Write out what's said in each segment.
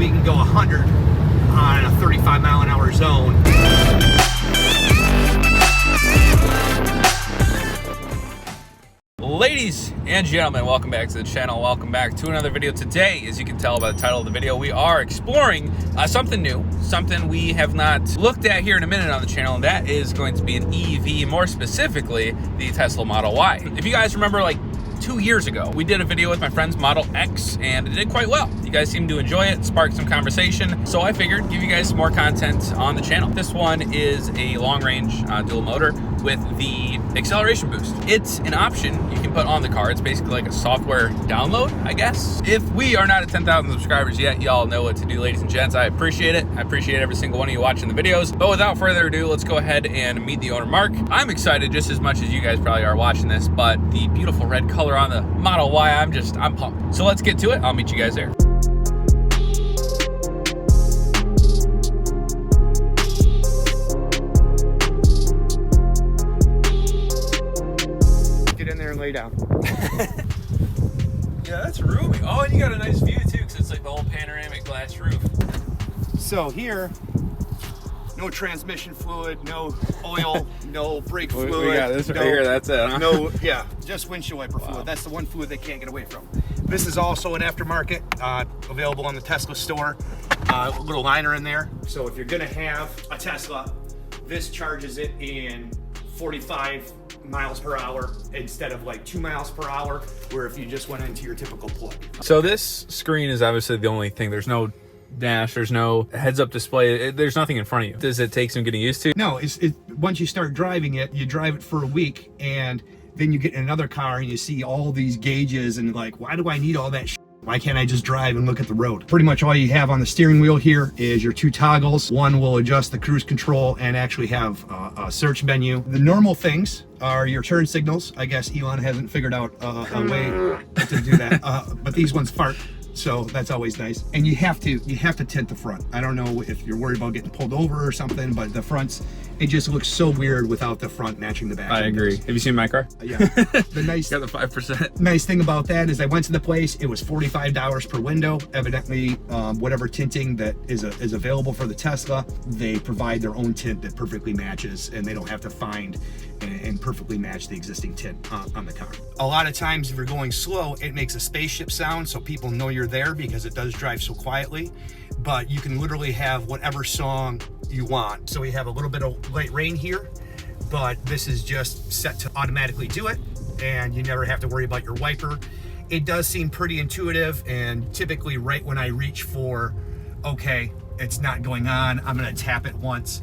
we can go 100 on a 35 mile an hour zone. Ladies and gentlemen, welcome back to the channel. Welcome back to another video. Today, as you can tell by the title of the video, we are exploring something new, something we have not looked at here in a minute on the channel, and that is going to be an EV, more specifically, the Tesla Model Y. If you guys remember, like 2 years ago, we did a video with my friend's Model X, and it did quite well. You guys seemed to enjoy it, sparked some conversation, so I figured give you guys some more content on the channel. This one is a long-range dual motor with the acceleration boost. It's an option you can put on the car. It's basically like a software download, I guess. If we are not at 10,000 subscribers yet, y'all know what to do, ladies and gents. I appreciate it. I appreciate every single one of you watching the videos. But without further ado, let's go ahead and meet the owner, Mark. I'm excited just as much as you guys probably are watching this, but the beautiful red color on the Model Y, I'm pumped. So let's get to it. I'll meet you guys there. Lay down. Yeah, that's roomy. Oh, and you got a nice view too, because it's like the whole panoramic glass roof. So here, no transmission fluid, no oil, no brake fluid. We got this right here, that's it, huh? No, yeah, just windshield wiper fluid. That's the one fluid they can't get away from. This is also an aftermarket, available on the Tesla store. A little liner in there. So if you're gonna have a Tesla, this charges it in 45 miles per hour instead of like 2 miles per hour, where if you just went into your typical plug. So this screen is obviously the only thing. There's no dash, there's no heads-up display, there's nothing in front of you. Does it take some getting used to? No, once you start driving it, you drive it for a week, and then you get in another car and you see all these gauges and like, why do I need all that shit? Why can't I just drive and look at the road? Pretty much all you have on the steering wheel here is your two toggles. One will adjust the cruise control and actually have a search menu. The normal things are your turn signals. I guess Elon hasn't figured out a way to do that, but these ones fart. So that's always nice. And you have to tint the front. I don't know if you're worried about getting pulled over or something, but the fronts, it just looks so weird without the front matching the back. I agree. Have you seen my car? Yeah. The nice got the 5%. Nice thing about that is I went to the place, it was $45 per window. Evidently, whatever tinting that is available for the Tesla, they provide their own tint that perfectly matches, and they don't have to find and perfectly match the existing tint on the car. A lot of times if you're going slow, it makes a spaceship sound, so people know you're there because it does drive so quietly. But you can literally have whatever song you want. So we have a little bit of light rain here, but this is just set to automatically do it, and you never have to worry about your wiper. It does seem pretty intuitive, and typically right when I reach for, okay, it's not going on, I'm gonna tap it once,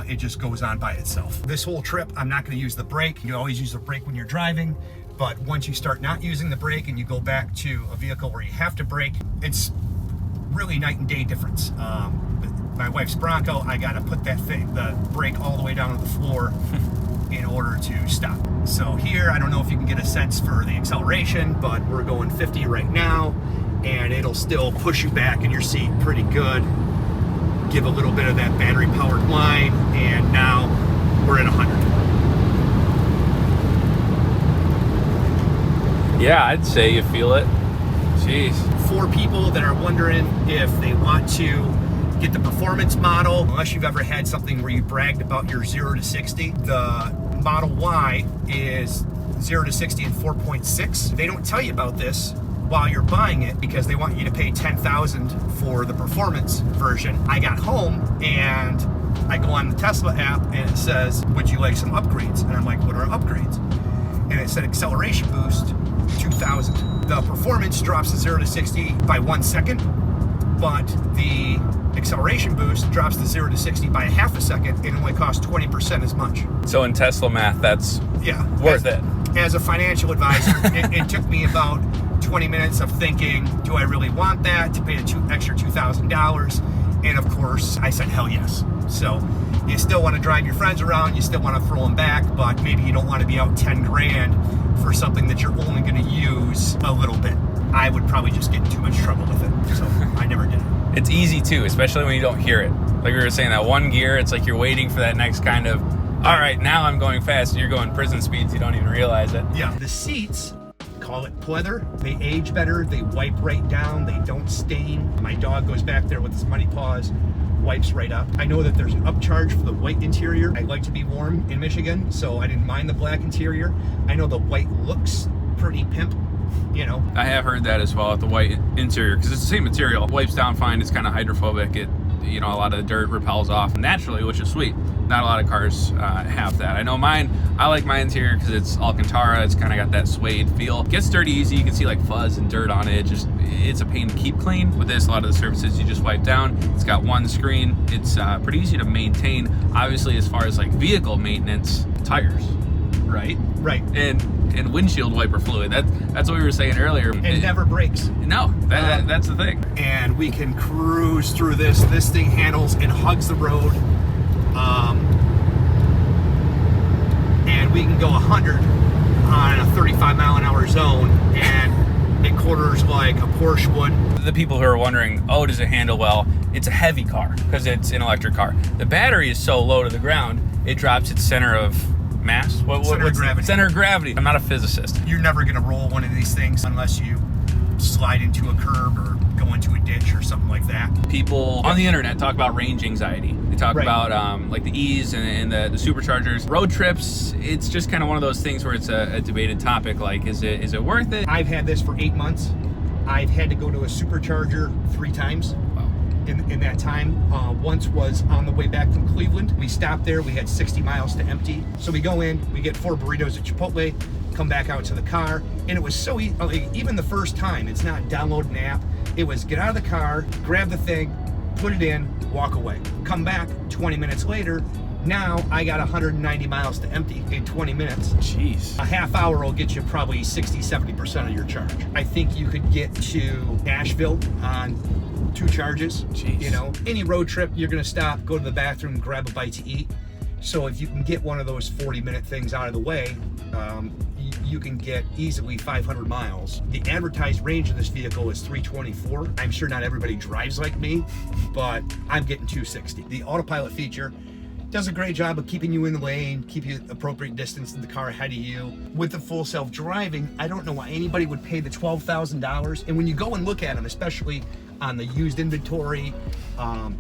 it just goes on by itself. This whole trip, I'm not gonna use the brake. You always use the brake when you're driving, but once you start not using the brake and you go back to a vehicle where you have to brake, it's really night and day difference. My wife's Bronco, I gotta put the brake all the way down to the floor in order to stop. So here, I don't know if you can get a sense for the acceleration, but we're going 50 right now, and it'll still push you back in your seat pretty good. Give a little bit of that battery powered whine, and now we're at 100. Yeah, I'd say you feel it. Jeez. For people that are wondering if they want to get the performance model, unless you've ever had something where you bragged about your 0 to 60, the Model Y is 0 to 60 in 4.6. They don't tell you about this while you're buying it because they want you to pay $10,000 for the performance version. I got home and I go on the Tesla app and it says, would you like some upgrades? And I'm like, what are upgrades? And it said acceleration boost, 2,000. The performance drops to 0 to 60 by 1 second, but the acceleration boost drops to 0 to 60 by a half a second, and it only costs 20% as much. So in Tesla math, that's worth it. As a financial advisor, it took me about 20 minutes of thinking, do I really want that, to pay the extra $2,000? And of course, I said, hell yes. So you still want to drive your friends around, you still want to throw them back, but maybe you don't want to be out 10 grand for something that you're only going to use a little bit. I would probably just get in too much trouble with it, so I never did it. It's easy too, especially when you don't hear it. Like we were saying, that one gear, it's like you're waiting for that next kind of, all right, now I'm going fast, and you're going prison speeds, you don't even realize it. Yeah, the seats call it pleather. They age better, they wipe right down, they don't stain. My dog goes back there with his muddy paws, wipes right up. I know that there's an upcharge for the white interior. I like to be warm in Michigan, so I didn't mind the black interior. I know the white looks pretty pimp, you know. I have heard that as well with the white interior, because it's the same material. Wipes down fine, it's kind of hydrophobic. It, you know, a lot of the dirt repels off naturally, which is sweet. Not a lot of cars have that. I know mine, I like my interior because it's Alcantara. It's kind of got that suede feel. It gets dirty easy. You can see like fuzz and dirt on it. It's a pain to keep clean. With this, a lot of the surfaces you just wipe down. It's got one screen. It's pretty easy to maintain. Obviously, as far as like vehicle maintenance, tires, right? Right. And windshield wiper fluid. That's what we were saying earlier. It never breaks. No, that's the thing. And we can cruise through this. This thing handles and hugs the road. And we can go 100 on a 35-mile-an-hour zone, and it quarters like a Porsche would. The people who are wondering, oh, does it handle well? It's a heavy car because it's an electric car. The battery is so low to the ground, it drops its center of mass. Center of gravity. Center of gravity. I'm not a physicist. You're never going to roll one of these things unless you slide into a curb or go into a ditch or something like that. People on the internet talk about range anxiety. They talk Right. about like the E's and the superchargers. Road trips, it's just kind of one of those things where it's a debated topic. Like, is it worth it? I've had this for 8 months. I've had to go to a supercharger 3 times. Wow. In that time. Once was on the way back from Cleveland. We stopped there. We had 60 miles to empty. So we go in, we get 4 burritos at Chipotle, come back out to the car, and it was so easy. Like, even the first time, it's not download an app. It was get out of the car, grab the thing, put it in, walk away. Come back 20 minutes later. Now I got 190 miles to empty in 20 minutes. Jeez. A half hour will get you probably 60-70% of your charge. I think you could get to Nashville on 2 charges. Jeez. You know, any road trip, you're gonna stop, go to the bathroom, grab a bite to eat. So if you can get one of those 40-minute things out of the way, you can get easily 500 miles. The advertised range of this vehicle is 324. I'm sure not everybody drives like me, but I'm getting 260. The Autopilot feature does a great job of keeping you in the lane, keep you appropriate distance in the car ahead of you. With the full self-driving, I don't know why anybody would pay the $12,000. And when you go and look at them, especially on the used inventory,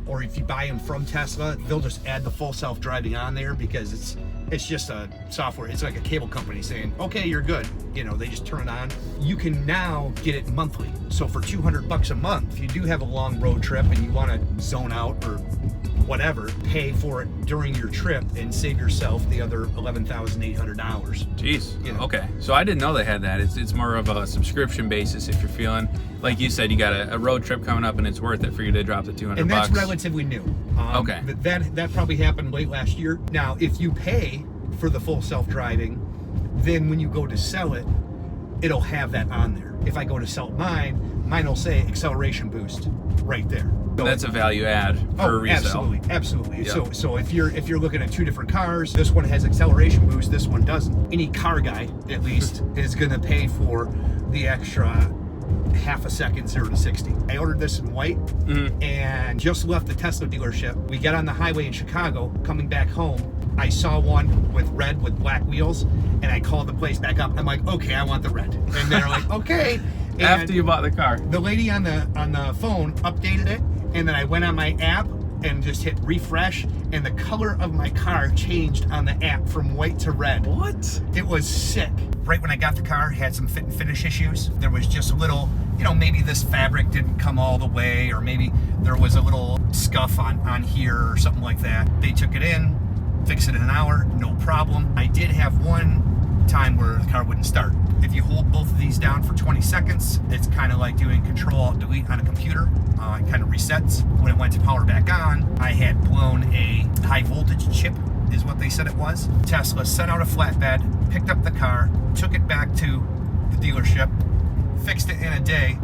or if you buy them from Tesla, they'll just add the full self-driving on there because it's just a software. It's like a cable company saying, okay, you're good. You know, they just turn it on. You can now get it monthly. So for $200 a month, if you do have a long road trip and you want to zone out or whatever, pay for it during your trip and save yourself the other $11,800. Jeez. You know. Okay. So I didn't know they had that. It's more of a subscription basis if you're feeling, like you said, you got a road trip coming up and it's worth it for you to drop the $200. And that's relatively new. Okay. That probably happened late last year. Now, if you pay for the full self-driving, then when you go to sell it, it'll have that on there. If I go to sell mine will say acceleration boost right there. So that's a value add for resale. Absolutely. Yep. So if you're looking at 2 different cars, this one has acceleration boost, this one doesn't. Any car guy, at least, is gonna pay for the extra half a second 0 to 60. I ordered this in white and just left the Tesla dealership. We got on the highway in Chicago, coming back home. I saw one with red with black wheels, and I called the place back up. I'm like, okay, I want the red. And they're like, okay. And After you bought the car. the lady on the phone updated it, and then I went on my app and just hit refresh, and the color of my car changed on the app from white to red. What? It was sick. Right when I got the car, had some fit and finish issues. There was just a little, maybe this fabric didn't come all the way, or maybe there was a little scuff on here or something like that. They took it in, fixed it in an hour, no problem. I did have one time where the car wouldn't start. If you hold both of these down for 20 seconds, it's kind of like doing Control-Alt-Delete on a computer. It kind of resets. When it went to power back on, I had blown a high voltage chip, is what they said it was. Tesla sent out a flatbed, picked up the car, took it back to the dealership, fixed it in a day,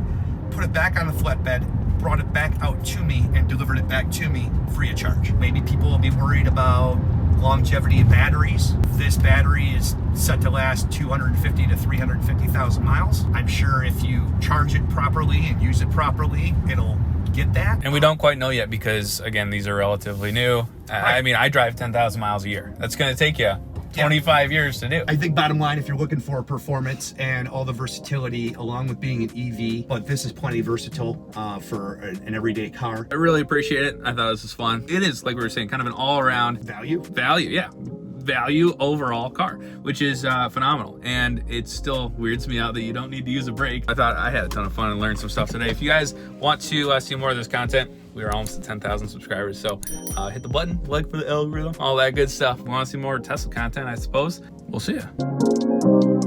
put it back on the flatbed, brought it back out to me, and delivered it back to me free of charge. Maybe people will be worried about longevity of batteries. This battery is set to last 250 to 350,000 miles. I'm sure if you charge it properly and use it properly, it'll get that. And we don't quite know yet because, again, these are relatively new. Right. I mean, I drive 10,000 miles a year. That's going to take you 25 years to do. I think bottom line, if you're looking for performance and all the versatility along with being an EV, but this is plenty versatile for an everyday car. I really appreciate it. I thought this was fun. It is, like we were saying, kind of an all-around Value? yeah. Value overall car, which is phenomenal. And it still weirds me out that you don't need to use a brake. I thought I had a ton of fun and learned some stuff today. If you guys want to see more of this content, we are almost at 10,000 subscribers. So hit the button, like for the algorithm, all that good stuff. We want to see more Tesla content, I suppose. We'll see ya.